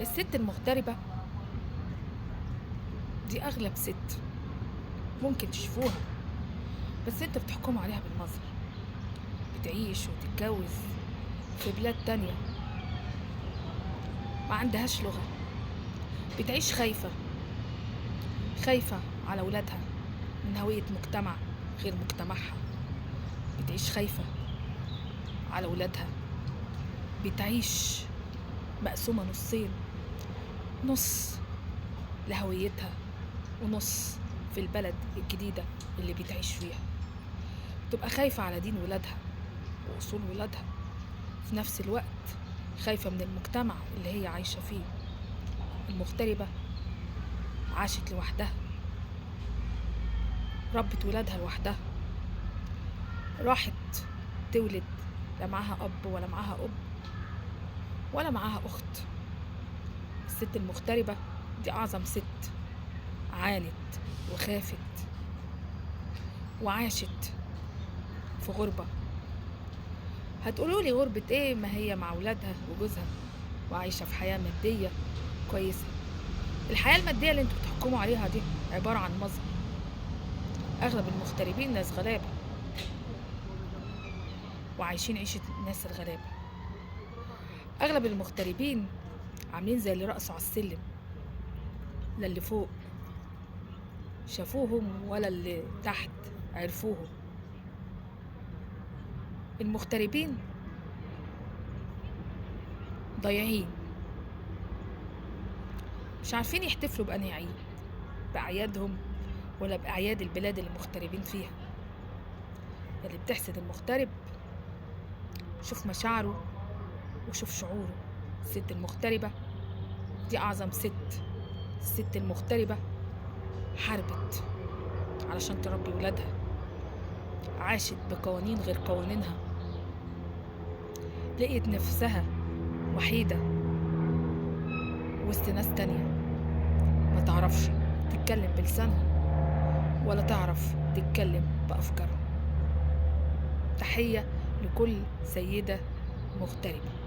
الست المغتربة دي أغلب ست ممكن تشوفوها، بس انتوا بتحكموا عليها بالنظر. بتعيش وتتجوز في بلاد تانية، ما عندهاش لغة، بتعيش خايفة، خايفة على ولادها من هوية مجتمع غير مجتمعها. بتعيش خايفة على ولادها، بتعيش مقسومة نصين، نص لهويتها ونص في البلد الجديدة اللي بتعيش فيها. تبقى خايفة على دين ولادها وأصول ولادها، في نفس الوقت خايفة من المجتمع اللي هي عايشة فيه. المغتربة عاشت لوحدها، ربت ولادها لوحدها، راحت تولد لا معاها أب ولا معاها أب ولا معاها أخت. الست المغتربة دي أعظم ست عانت وخافت وعاشت في غربة. هتقولولي غربة ايه؟ ما هي مع ولادها وجوزها وعايشة في حياة مادية كويسة. الحياة المادية اللي انتوا بتحكموا عليها دي عبارة عن مظهر. أغلب المغتربين ناس غلابة وعايشين عيشة الناس الغلابة. أغلب المغتربين عاملين زي اللي رقصوا على السلم، لا اللي فوق شافوهم ولا اللي تحت عرفوهم. المغتربين ضايعين، مش عارفين يحتفلوا بأنهي عيد، بأعيادهم ولا بأعياد البلاد اللي مغتربين فيها. اللي بتحسد المغترب شوف مشاعره وشوف شعوره. الست المغتربة دي أعظم ست. الست المغتربة حاربت علشان تربي ولادها، عاشت بقوانين غير قوانينها، لقيت نفسها وحيدة وسط ناس تانية ما تعرفش تتكلم بلسانهم ولا تعرف تتكلم بأفكارهم. تحية لكل سيدة مغتربة.